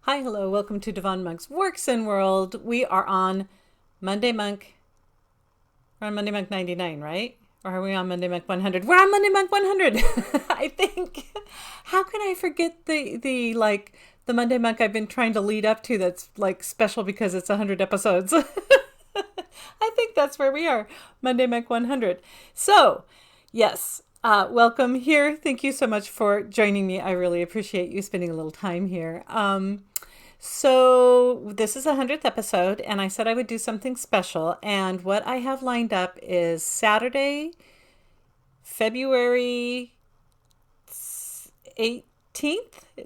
Hi, hello, welcome to Devon Monk's Works and World. We are on Monday Monk. We're on Monday Monk 99, right? Or are we on Monday Monk 100? We're on Monday Monk 100, I think. How can I forget the Monday Monk I've been trying to lead up to that's like special because it's 100 episodes? I think that's where we are, Monday Monk 100. So, yes, welcome here. Thank you so much for joining me. I really appreciate you spending a little time here. So this is a 100th episode, and I said I would do something special. And what I have lined up is Saturday, February 18th?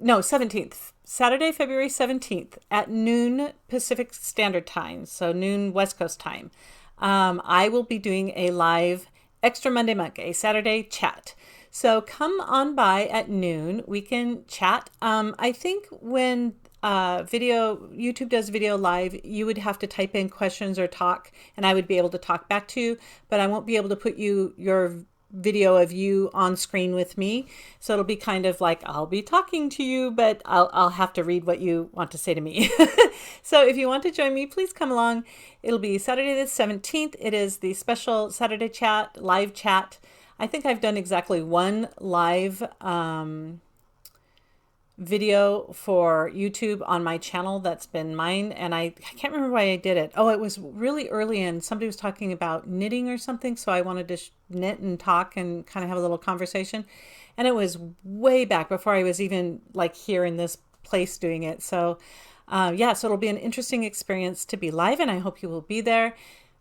No, 17th. Saturday, February 17th at noon Pacific Standard Time, so noon West Coast time. I will be doing a live Extra Monday Monk, a Saturday chat. So come on by at noon. We can chat. I think when YouTube does video live, you would have to type in questions or talk, and I would be able to talk back to you, but I won't be able to put your video of you on screen with me. So it'll be kind of like I'll be talking to you, but I'll have to read what you want to say to me. So if you want to join me, please come along. It'll be Saturday the 17th. It is the special Saturday chat, live chat. I think I've done exactly one live video for YouTube on my channel that's been mine, and I can't remember why I did it. Oh, it was really early and somebody was talking about knitting or something, so I wanted to knit and talk and kind of have a little conversation. And it was way back before I was even like here in this place doing it. So yeah, so it'll be an interesting experience to be live, and I hope you will be there.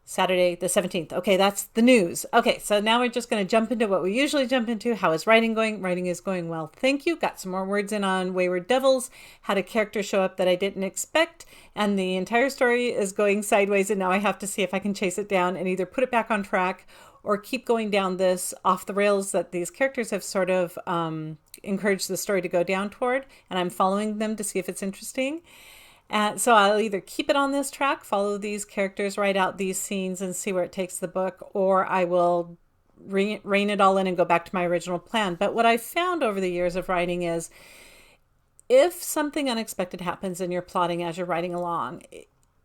Saturday the 17th. Okay, that's the news. Okay, so now we're just going to jump into what we usually jump into. How is writing going? Writing is going well. Thank you. Got some more words in on Wayward Devils. Had a character show up that I didn't expect, and the entire story is going sideways, and now I have to see if I can chase it down and either put it back on track or keep going down this off the rails that these characters have sort of encouraged the story to go down toward, and I'm following them to see if it's interesting. And so I'll either keep it on this track, follow these characters, write out these scenes and see where it takes the book, or I will rein it all in and go back to my original plan. But what I've found over the years of writing is if something unexpected happens and you're plotting as you're writing along,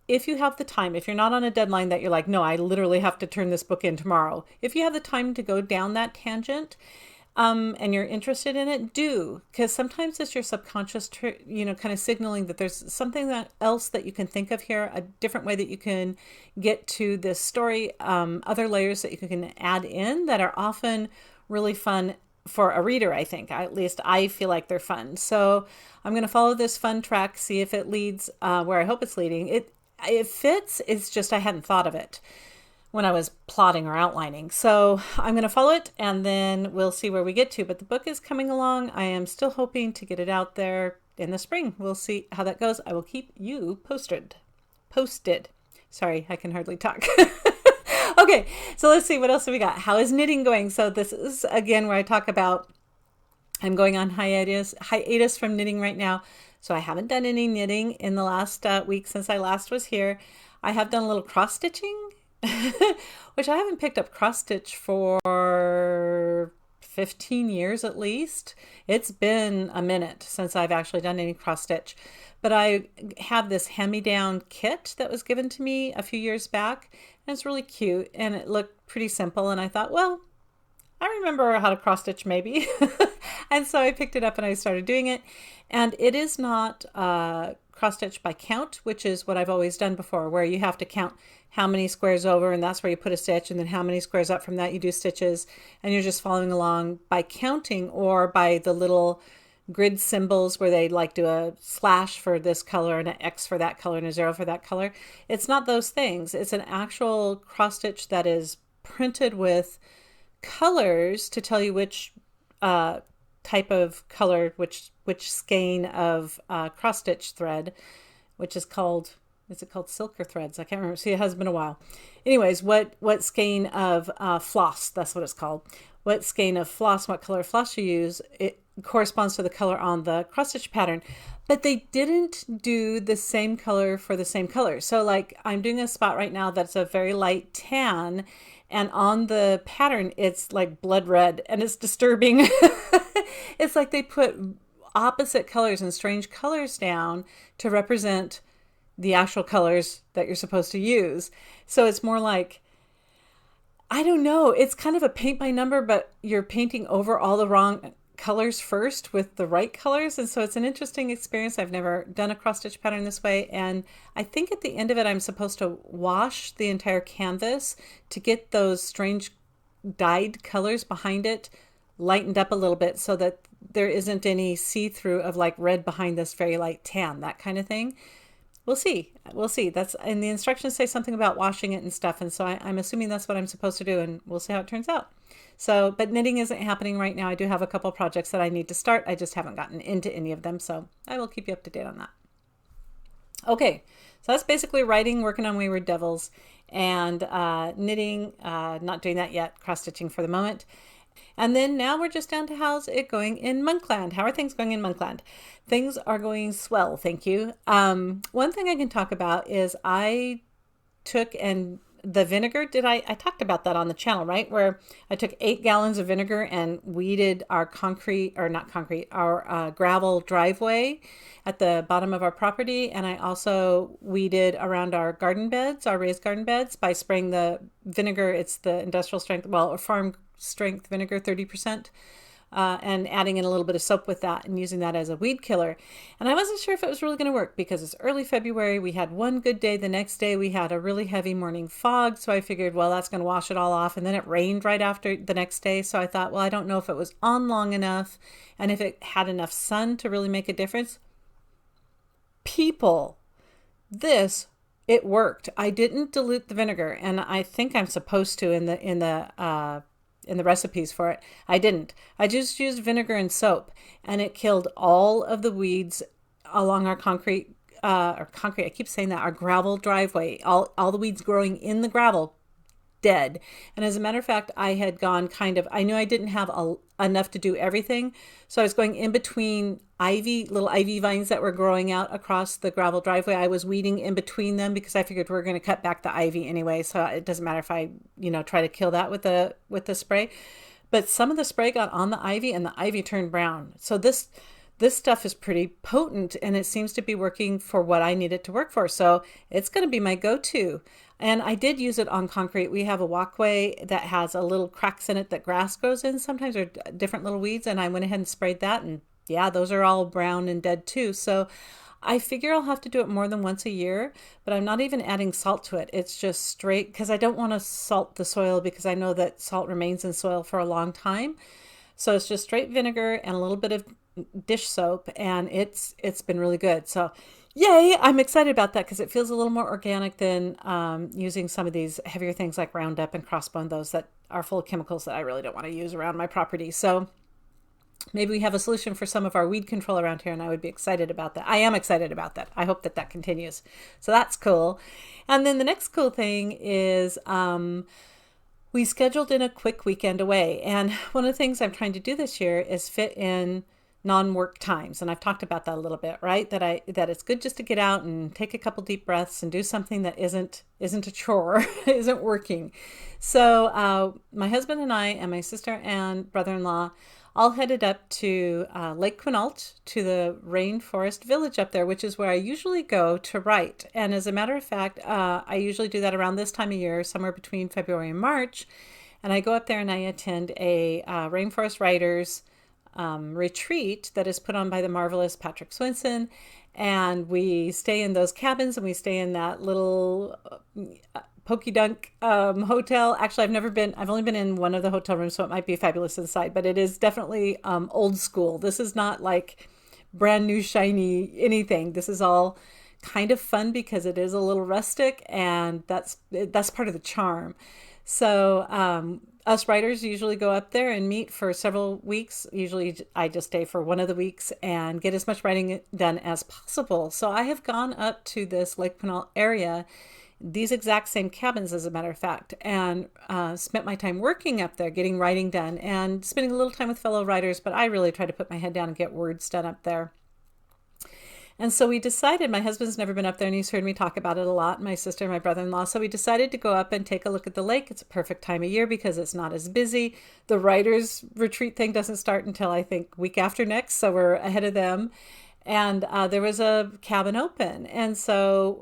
if you have the time, if you're not on a deadline that you're like, no, I literally have to turn this book in tomorrow. If you have the time to go down that tangent, and you're interested in it, do, because sometimes it's your subconscious, kind of signaling that there's something else that you can think of here, a different way that you can get to this story, other layers that you can add in that are often really fun for a reader, I think. At least I feel like they're fun. So I'm going to follow this fun track, see if it leads where I hope it's leading. It fits, it's just I hadn't thought of it when I was plotting or outlining. So I'm going to follow it and then we'll see where we get to. But the book is coming along. I am still hoping to get it out there in the spring. We'll see how that goes. I will keep you posted. Sorry, I can hardly talk. Okay, so let's see what else we got. How is knitting going? So this is again where I talk about I'm going on hiatus from knitting right now. So I haven't done any knitting in the last week since I last was here. I have done a little cross stitching, which I haven't picked up cross stitch for 15 years at least. It's been a minute since I've actually done any cross stitch, but I have this hand-me-down kit that was given to me a few years back, and it's really cute and it looked pretty simple, and I thought, well, I remember how to cross stitch maybe. And so I picked it up and I started doing it, and it is not cross stitch by count, which is what I've always done before, where you have to count how many squares over and that's where you put a stitch, and then how many squares up from that you do stitches, and you're just following along by counting or by the little grid symbols where they like do a slash for this color and an X for that color and a 0 for that color. It's not those things. It's an actual cross stitch that is printed with colors to tell you which type of color, which skein of cross stitch thread, which is called, is it called silk or threads? I can't remember. See, it has been a while. Anyways, what skein of floss, that's what it's called. What skein of floss, what color floss you use, it corresponds to the color on the cross stitch pattern. But they didn't do the same color for the same color. So like I'm doing a spot right now that's a very light tan, and on the pattern it's like blood red, and it's disturbing. It's like they put opposite colors and strange colors down to represent the actual colors that you're supposed to use. So it's more like, I don't know, it's kind of a paint by number, but you're painting over all the wrong colors first with the right colors. And so it's an interesting experience. I've never done a cross stitch pattern this way. And I think at the end of it, I'm supposed to wash the entire canvas to get those strange dyed colors behind it lightened up a little bit so that there isn't any see-through of like red behind this very light tan, that kind of thing. We'll see. We'll see. That's, and the instructions say something about washing it and stuff. And so I'm assuming that's what I'm supposed to do, and we'll see how it turns out. So, but knitting isn't happening right now. I do have a couple projects that I need to start. I just haven't gotten into any of them. So I will keep you up to date on that. Okay. So that's basically writing, working on Wayward Devils, and knitting, not doing that yet, cross stitching for the moment. And then now we're just down to how's it going in Monkland. How are things going in Monkland? Things are going swell, thank you. One thing I can talk about is I took and the vinegar, I talked about that on the channel, right? Where I took 8 gallons of vinegar and weeded our our gravel driveway at the bottom of our property. And I also weeded around our garden beds, our raised garden beds, by spraying the vinegar. It's the industrial strength, well, farm strength vinegar, 30%. And adding in a little bit of soap with that and using that as a weed killer. And I wasn't sure if it was really going to work because it's early February. We had one good day. The next day we had a really heavy morning fog. So I figured, well, that's going to wash it all off. And then it rained right after the next day. So I thought, well, I don't know if it was on long enough and if it had enough sun to really make a difference. People, it worked. I didn't dilute the vinegar, and I think I'm supposed to in the recipes for it. I didn't. I just used vinegar and soap, and it killed all of the weeds along our concrete, I keep saying that, our gravel driveway, all the weeds growing in the gravel, dead. And as a matter of fact, I had gone I knew I didn't have enough to do everything. So I was going in between little ivy vines that were growing out across the gravel driveway. I was weeding in between them because I figured we're going to cut back the ivy anyway. So it doesn't matter if I, try to kill that with the spray. But some of the spray got on the ivy and the ivy turned brown. So this stuff is pretty potent, and it seems to be working for what I need it to work for. So it's going to be my go-to. And I did use it on concrete. We have a walkway that has a little cracks in it that grass grows in sometimes, or different little weeds. And I went ahead and sprayed that. And yeah, those are all brown and dead too. So I figure I'll have to do it more than once a year, but I'm not even adding salt to it. It's just straight, because I don't want to salt the soil because I know that salt remains in soil for a long time. So it's just straight vinegar and a little bit of dish soap, and it's been really good. So yay, I'm excited about that because it feels a little more organic than using some of these heavier things like Roundup and Crossbone, those that are full of chemicals that I really don't want to use around my property. So maybe we have a solution for some of our weed control around here, and I would be excited about that. I am excited about that. I hope that continues. So that's cool. And then the next cool thing is we scheduled in a quick weekend away. And one of the things I'm trying to do this year is fit in non-work times. And I've talked about that a little bit, right? That it's good just to get out and take a couple deep breaths and do something that isn't a chore, isn't working. So my husband and I and my sister and brother-in-law all headed up to Lake Quinault, to the rainforest village up there, which is where I usually go to write. And as a matter of fact, I usually do that around this time of year, somewhere between February and March. And I go up there and I attend a rainforest writers retreat that is put on by the marvelous Patrick Swinson. And we stay in those cabins, and we stay in that little Pokey Dunk hotel. Actually, I've only been in one of the hotel rooms, so it might be fabulous inside, but it is definitely old school. This is not like brand new, shiny anything. This is all kind of fun because it is a little rustic, and that's part of the charm. So us writers usually go up there and meet for several weeks. Usually I just stay for one of the weeks and get as much writing done as possible. So I have gone up to this Lake Quinault area, these exact same cabins, as a matter of fact, and spent my time working up there, getting writing done and spending a little time with fellow writers. But I really try to put my head down and get words done up there. And so we decided, my husband's never been up there and he's heard me talk about it a lot, my sister and my brother-in-law. So we decided to go up and take a look at the lake. It's a perfect time of year because it's not as busy. The writers retreat thing doesn't start until I think week after next. So we're ahead of them. And there was a cabin open. And so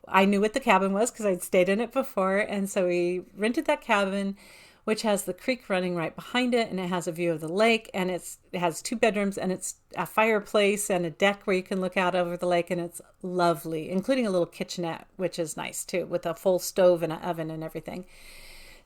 I knew what the cabin was because I'd stayed in it before. And so we rented that cabin, which has the creek running right behind it, and it has a view of the lake, and it has 2 bedrooms, and it's a fireplace and a deck where you can look out over the lake, and it's lovely, including a little kitchenette, which is nice too, with a full stove and an oven and everything.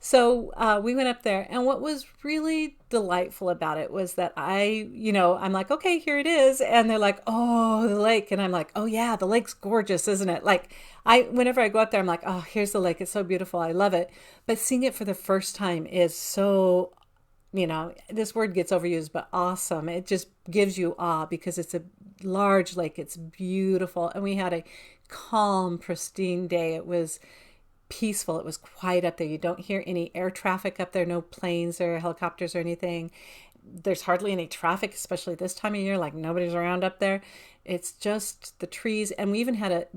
So we went up there, and what was really delightful about it was that I'm like, okay, here it is, and they're like, oh, the lake, and I'm like, oh yeah, the lake's gorgeous, isn't it? Like, whenever I go up there, I'm like, oh, here's the lake, it's so beautiful, I love it. But seeing it for the first time is so, this word gets overused, but awesome. It just gives you awe because it's a large lake, it's beautiful, and we had a calm, pristine day. It was peaceful. It was quiet up there. You don't hear any air traffic up there, no planes or helicopters or anything. There's hardly any traffic, especially this time of year, like nobody's around up there. It's just the trees. And we even had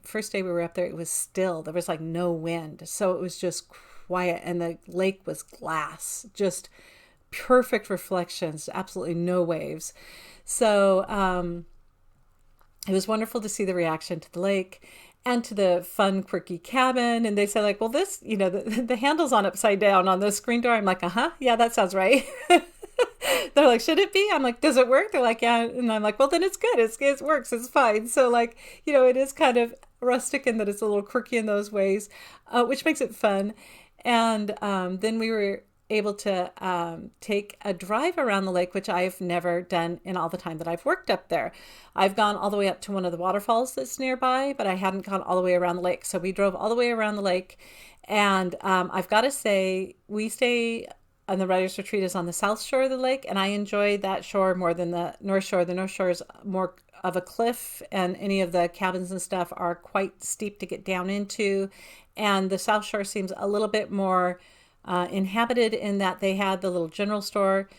first day we were up there, it was still, there was like no wind. So it was just quiet, and the lake was glass, just perfect reflections, absolutely no waves. So it was wonderful to see the reaction to the lake and to the fun, quirky cabin. And they said, like, well, this, the handle's on upside down on the screen door. I'm like, yeah, that sounds right. They're like, should it be? I'm like, does it work? They're like, yeah. And I'm like, well, then it's good. It works. It's fine. So like, it is kind of rustic in that it's a little quirky in those ways, which makes it fun. And then we were able to take a drive around the lake, which I've never done in all the time that I've worked up there. I've gone all the way up to one of the waterfalls that's nearby, but I hadn't gone all the way around the lake. So we drove all the way around the lake. And I've got to say, we stay on the Writers Retreat is on the south shore of the lake, and I enjoy that shore more than the north shore. The north shore is more of a cliff, and any of the cabins and stuff are quite steep to get down into. And the south shore seems a little bit more inhabited in that they had the little general store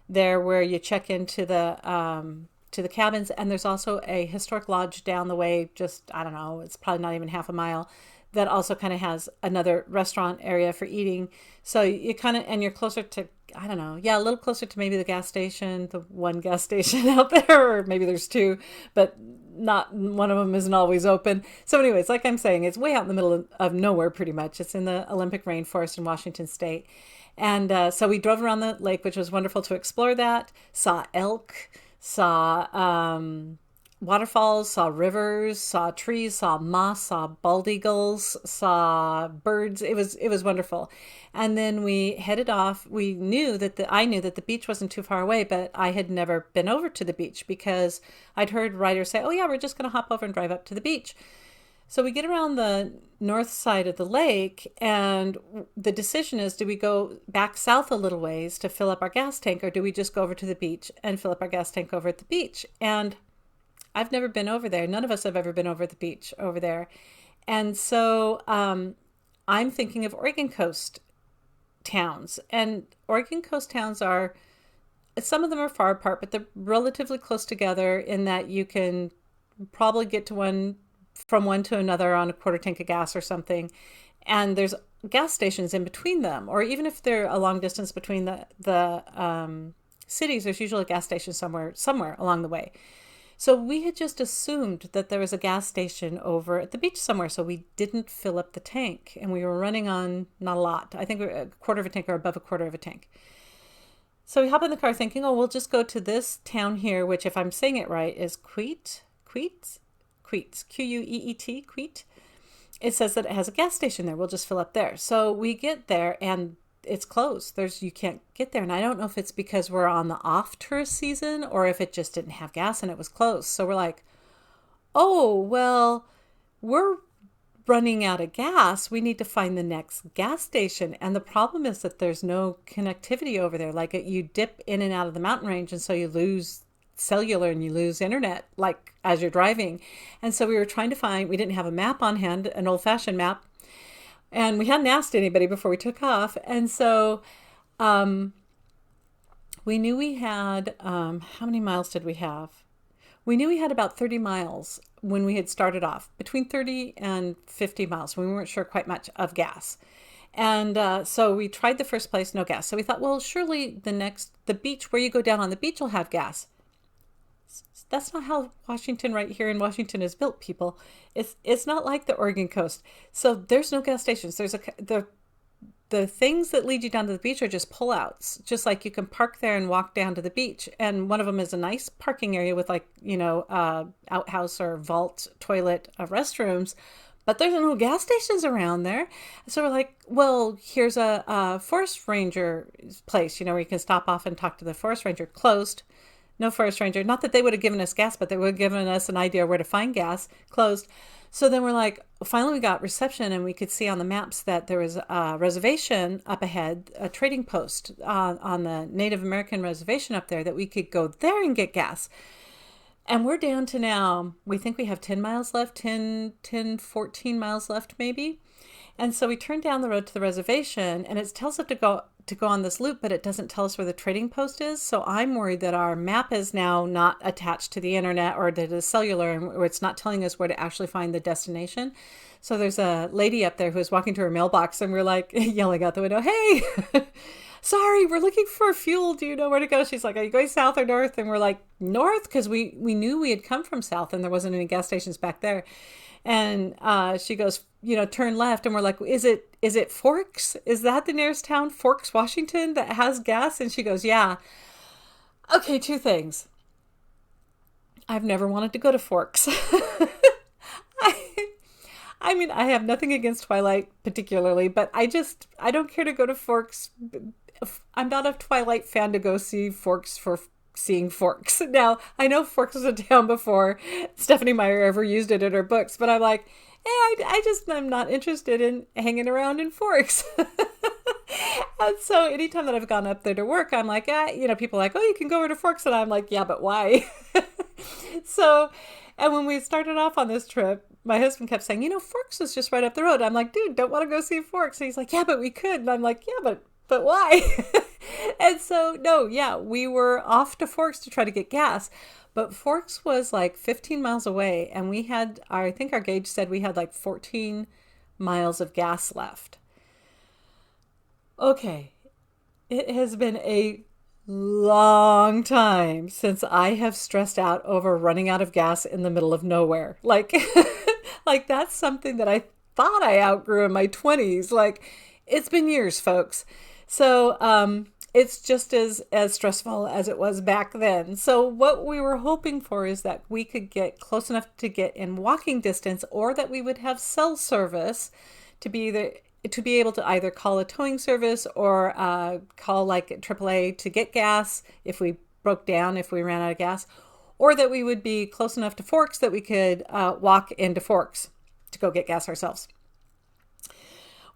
there where you check into to the cabins, and there's also a historic lodge down the way, just, I don't know, it's probably not even half a mile, that also kind of has another restaurant area for eating. So you kind of, and you're closer to, I don't know, yeah, a little closer to maybe the gas station, the one gas station out there, or maybe there's two, but not one of them isn't always open. So anyways, like I'm saying, it's way out in the middle of nowhere pretty much. It's in the Olympic rainforest in Washington State. And so we drove around the lake, which was wonderful to explore that, saw elk, saw waterfalls, saw rivers, saw trees, saw moss, saw bald eagles, saw birds. It was wonderful. And then we headed off. I knew that the beach wasn't too far away, but I had never been over to the beach because I'd heard writers say, oh yeah, we're just going to hop over and drive up to the beach. So we get around the north side of the lake, and the decision is, do we go back south a little ways to fill up our gas tank, or do we just go over to the beach and fill up our gas tank over at the beach? And I've never been over there. None of us have ever been over the beach over there. And so I'm thinking of Oregon coast towns. And Oregon coast towns some of them are far apart, but they're relatively close together in that you can probably get to from one to another on a quarter tank of gas or something. And there's gas stations in between them. Or even if they're a long distance between the cities, there's usually a gas station somewhere along the way. So we had just assumed that there was a gas station over at the beach somewhere, so we didn't fill up the tank, and we were running on not a lot. I think we were a quarter of a tank or above a quarter of a tank. So we hop in the car thinking, oh, we'll just go to this town here, which, if I'm saying it right, is Queet, Queet. Queet. It says that it has a gas station there. We'll just fill up there. So we get there, and it's closed. You can't get there. And I don't know if it's because we're on the off tourist season or if it just didn't have gas and it was closed. So we're like, oh, well, we're running out of gas. We need to find the next gas station. And the problem is that there's no connectivity over there. Like you dip in and out of the mountain range, and so you lose cellular and you lose internet, like as you're driving. And so we were trying to we didn't have a map on hand, an old-fashioned map. And we hadn't asked anybody before we took off. And so we knew we had, how many miles did we have? We knew we had about 30 miles when we had started off, between 30 and 50 miles. We weren't sure quite much of gas. And so we tried the first place, no gas. So we thought, well, surely the beach where you go down on the beach will have gas. That's not how Washington, right here in Washington, is built, people. It's not like the Oregon coast. So there's no gas stations. The things that lead you down to the beach are just pullouts. Just like you can park there and walk down to the beach. And one of them is a nice parking area with like, outhouse or vault toilet restrooms. But there's no gas stations around there. So we're like, well, here's a forest ranger place, where you can stop off and talk to the forest ranger. Closed. No forest ranger. Not that they would have given us gas, but they would have given us an idea where to find gas. Closed. So then we're like, finally we got reception and we could see on the maps that there was a reservation up ahead, a trading post on the Native American reservation up there that we could go there and get gas. And we're down to now, we think we have 10 miles left, 14 miles left maybe. And so we turned down the road to the reservation and it tells us to go on this loop, but it doesn't tell us where the trading post is. So I'm worried that our map is now not attached to the internet or to the cellular, or it's not telling us where to actually find the destination. So there's a lady up there who's walking to her mailbox and we're like yelling out the window, hey, sorry, we're looking for fuel. Do you know where to go? She's like, are you going south or north? And we're like, north, because we knew we had come from south and there wasn't any gas stations back there. And she goes, turn left. And we're like, is it Forks? Is that the nearest town, Forks, Washington, that has gas? And she goes, yeah. Okay, two things. I've never wanted to go to Forks. I mean, I have nothing against Twilight particularly, but I don't care to go to Forks. I'm not a Twilight fan to go see Forks for seeing Forks. Now, I know Forks was a town before Stephanie Meyer ever used it in her books, but I'm like, I'm not interested in hanging around in Forks. And so anytime that I've gone up there to work, I'm like, people are like, oh, you can go over to Forks. And I'm like, yeah, but why? So, and when we started off on this trip, my husband kept saying, Forks is just right up the road. I'm like, dude, don't want to go see Forks. And he's like, yeah, but we could. And I'm like, yeah, but why? And so, no, yeah, we were off to Forks to try to get gas. But Forks was like 15 miles away. And I think our gauge said we had like 14 miles of gas left. Okay, it has been a long time since I have stressed out over running out of gas in the middle of nowhere. Like, like that's something that I thought I outgrew in my 20s. Like, it's been years, folks. So it's just as stressful as it was back then. So what we were hoping for is that we could get close enough to get in walking distance, or that we would have cell service to be able to either call a towing service or call like AAA to get gas if we broke down, if we ran out of gas, or that we would be close enough to Forks that we could walk into Forks to go get gas ourselves.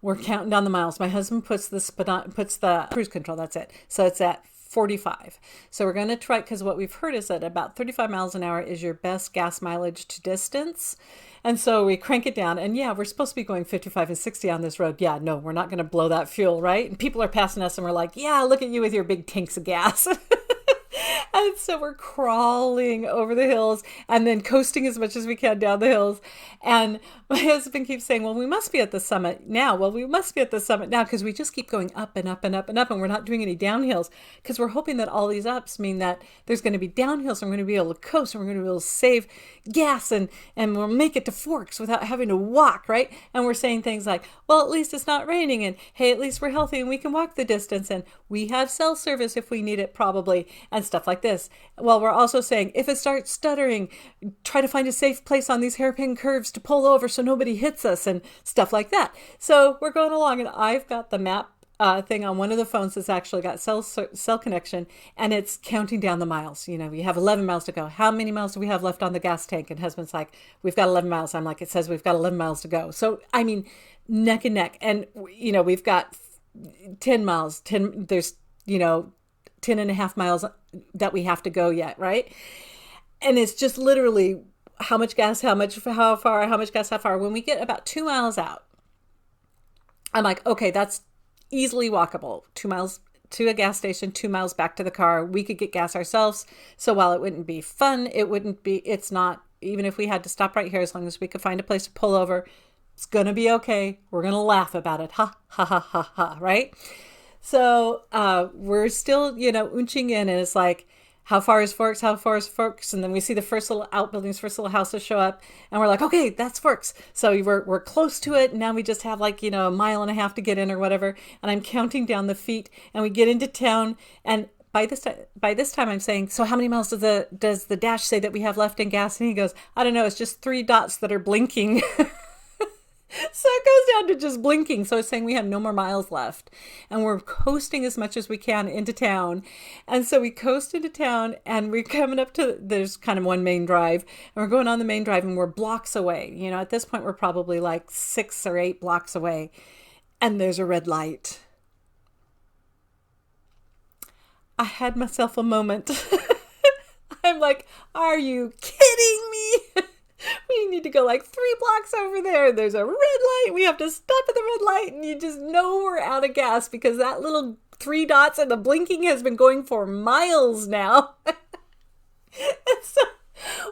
We're counting down the miles. My husband puts the cruise control. That's it. So it's at 45. So we're going to try, because what we've heard is that about 35 miles an hour is your best gas mileage to distance. And so we crank it down. And yeah, we're supposed to be going 55 and 60 on this road. Yeah, no, we're not going to blow that fuel, right? And people are passing us and we're like, yeah, look at you with your big tanks of gas. And so we're crawling over the hills and then coasting as much as we can down the hills. And my husband keeps saying, well, we must be at the summit now. Well, we must be at the summit now, because we just keep going up and up and up and up, and we're not doing any downhills, because we're hoping that all these ups mean that there's going to be downhills and we're going to be able to coast and we're going to be able to save gas and we'll make it to Forks without having to walk, right? And we're saying things like, well, at least it's not raining, and hey, at least we're healthy and we can walk the distance, and we have cell service if we need it probably, and stuff like this. Well, we're also saying, if it starts stuttering, try to find a safe place on these hairpin curves to pull over so nobody hits us, and stuff like that. So we're going along, and I've got the map thing on one of the phones that's actually got cell connection, and it's counting down the miles. You have 11 miles to go. How many miles do we have left on the gas tank? And husband's like, we've got 11 miles. I'm like, it says we've got 11 miles to go. So, I mean, neck and neck. And, we've got 10 miles, there's, 10 and a half miles that we have to go yet, right? And it's just literally how much gas, how far. When we get about 2 miles out, I'm like, okay, that's easily walkable. 2 miles to a gas station 2 miles back to the car. We could get gas ourselves. So while it wouldn't be fun, it's not, even if we had to stop right here, as long as we could find a place to pull over, it's going to be okay. We're going to laugh about it. Ha, ha, ha, ha, ha, right? So we're still, inching in, and it's like, how far is Forks? How far is Forks? And then we see the first little outbuildings, first little houses show up, and we're like, okay, that's Forks. So we're close to it. Now we just have like, a mile and a half to get in or whatever. And I'm counting down the feet, and we get into town. And by this time I'm saying, so how many miles does the dash say that we have left in gas? And he goes, I don't know. It's just 3 dots that are blinking. So it goes down to just blinking. So it's saying we have no more miles left. And we're coasting as much as we can into town. And so we coast into town, and we're coming up to, there's kind of one main drive. And we're going on the main drive, and we're blocks away. At this point, we're probably like 6 or 8 blocks away. And there's a red light. I had myself a moment. I'm like, are you kidding me? We need to go like 3 blocks over there. There's a red light. We have to stop at the red light. And you just know we're out of gas because that little 3 dots and the blinking has been going for miles now. And so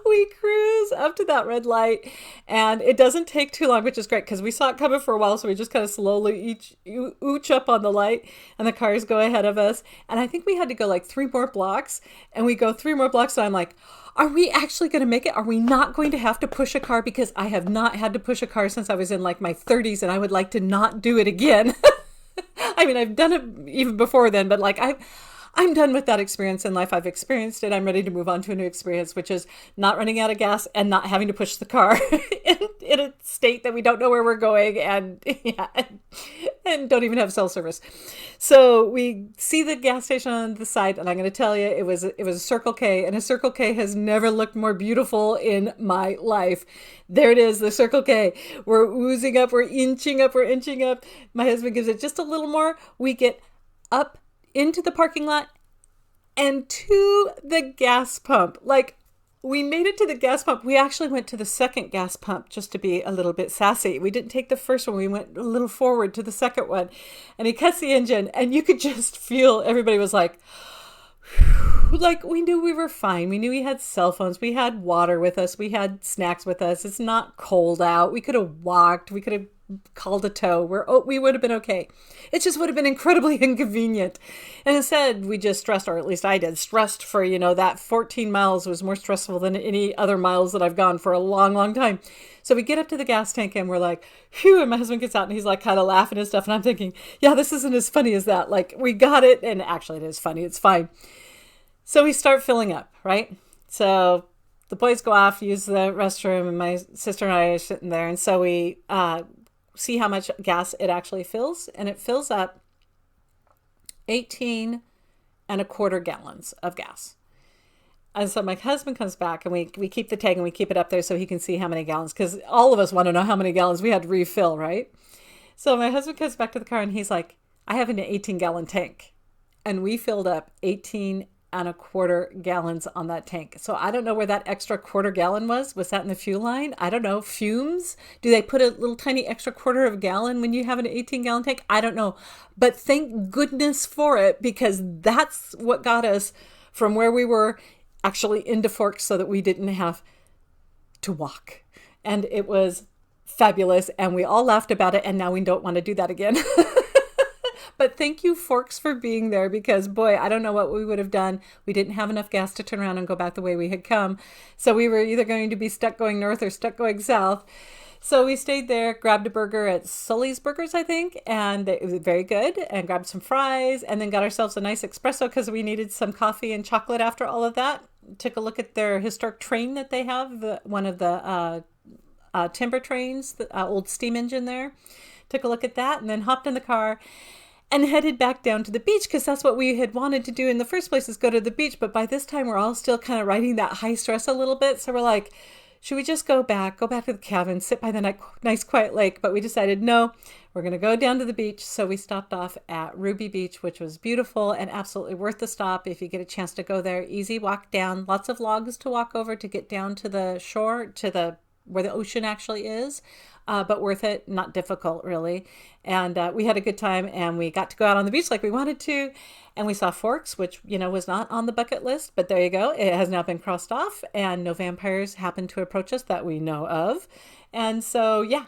we cruise up to that red light, and it doesn't take too long, which is great because we saw it coming for a while. So we just kind of slowly ooch up on the light, and the cars go ahead of us. And I think we had to go like 3 more blocks, and we go 3 more blocks. And I'm like, are we actually going to make it? Are we not going to have to push a car? Because I have not had to push a car since I was in like my 30s, and I would like to not do it again. I mean, I've done it even before then, but like I'm done with that experience in life. I've experienced it. I'm ready to move on to a new experience, which is not running out of gas and not having to push the car in a state that we don't know where we're going, and and don't even have cell service. So we see the gas station on the side, and I'm going to tell you, it was a Circle K, and a Circle K has never looked more beautiful in my life. There it is, the Circle K. We're oozing up, we're inching up. My husband gives it just a little more. We get up into the parking lot and to the gas pump. Like, we made it to the gas pump. We actually went to the second gas pump just to be a little bit sassy. We didn't take the first one. We went a little forward to the second one, and he cuts the engine, and you could just feel everybody was like, whew. Like, we knew we were fine. We knew we had cell phones. We had water with us. We had snacks with us. It's not cold out. We could have walked. We could have called a tow. We would have been okay. It just would have been incredibly inconvenient. And instead, we just stressed, or at least I did, stressed for, that 14 miles was more stressful than any other miles that I've gone for a long, long time. So we get up to the gas tank, and we're like, phew, and my husband gets out, and he's like kind of laughing and stuff. And I'm thinking, yeah, this isn't as funny as that. Like, we got it. And actually, it is funny. It's fine. So we start filling up, right? So the boys go off, use the restroom, and my sister and I are sitting there. And so we see how much gas it actually fills, and it fills up 18 and a quarter gallons of gas. And so my husband comes back, and we keep the tag, and we keep it up there so he can see how many gallons, because all of us want to know how many gallons we had to refill, right? So my husband comes back to the car, and he's like, I have an 18-gallon tank. And we filled up 18 and a quarter gallons on that tank. So I don't know where that extra quarter gallon was. Was that in the fuel line? I don't know. Fumes? Do they put a little tiny extra quarter of a gallon when you have an 18-gallon tank? I don't know. But thank goodness for it, because that's what got us from where we were actually into Forks, so that we didn't have to walk. And it was fabulous. And we all laughed about it. And now we don't want to do that again. But thank you, Forks, for being there, because, boy, I don't know what we would have done. We didn't have enough gas to turn around and go back the way we had come. So we were either going to be stuck going north or stuck going south. So we stayed there, grabbed a burger at Sully's Burgers, I think, and it was very good, and grabbed some fries, and then got ourselves a nice espresso because we needed some coffee and chocolate after all of that. Took a look at their historic train that they have, one of the timber trains, the old steam engine there. Took a look at that, and then hopped in the car and headed back down to the beach, because that's what we had wanted to do in the first place, is go to the beach. But by this time, we're all still kind of riding that high stress a little bit. So we're like, should we just go back to the cabin, sit by the nice quiet lake? But we decided, no, we're going to go down to the beach. So we stopped off at Ruby Beach, which was beautiful and absolutely worth the stop if you get a chance to go there. Easy walk down, lots of logs to walk over to get down to the shore, to the where the ocean actually is. But worth it, not difficult really. And we had a good time, and we got to go out on the beach like we wanted to. And we saw Forks, which, was not on the bucket list, but there you go. It has now been crossed off, and no vampires happened to approach us that we know of. And so, yeah,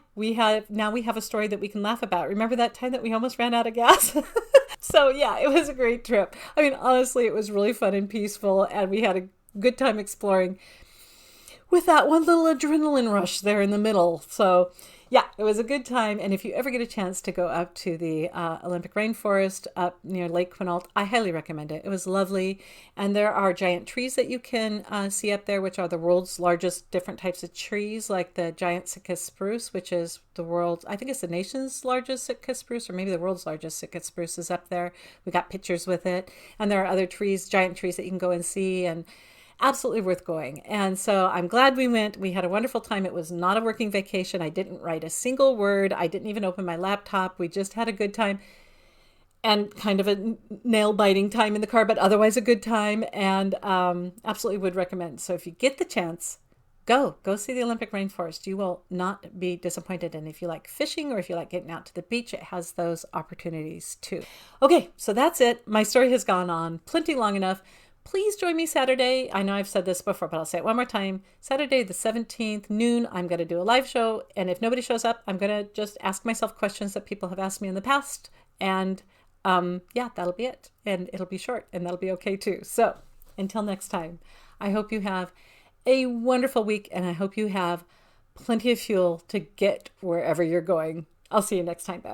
now we have a story that we can laugh about. Remember that time that we almost ran out of gas? So, yeah, it was a great trip. I mean, honestly, it was really fun and peaceful, and we had a good time exploring with that one little adrenaline rush there in the middle. So yeah, it was a good time. And if you ever get a chance to go up to the Olympic rainforest up near Lake Quinault, I highly recommend it. It was lovely. And there are giant trees that you can see up there, which are the world's largest different types of trees, like the giant Sitka spruce, which is I think it's the nation's largest Sitka spruce, or maybe the world's largest Sitka spruce is up there. We got pictures with it. And there are other trees, giant trees that you can go and see, and absolutely worth going. And so I'm glad we went. We had a wonderful time. It was not a working vacation. I didn't write a single word. I didn't even open my laptop. We just had a good time, and kind of a nail biting time in the car, but otherwise a good time, and absolutely would recommend. So if you get the chance, go see the Olympic rainforest. You will not be disappointed. And if you like fishing, or if you like getting out to the beach, it has those opportunities too. Okay, so that's it. My story has gone on plenty long enough. Please join me Saturday. I know I've said this before, but I'll say it one more time. Saturday the 17th, noon, I'm going to do a live show. And if nobody shows up, I'm going to just ask myself questions that people have asked me in the past. And yeah, that'll be it. And it'll be short, and that'll be okay too. So until next time, I hope you have a wonderful week, and I hope you have plenty of fuel to get wherever you're going. I'll see you next time. Bye.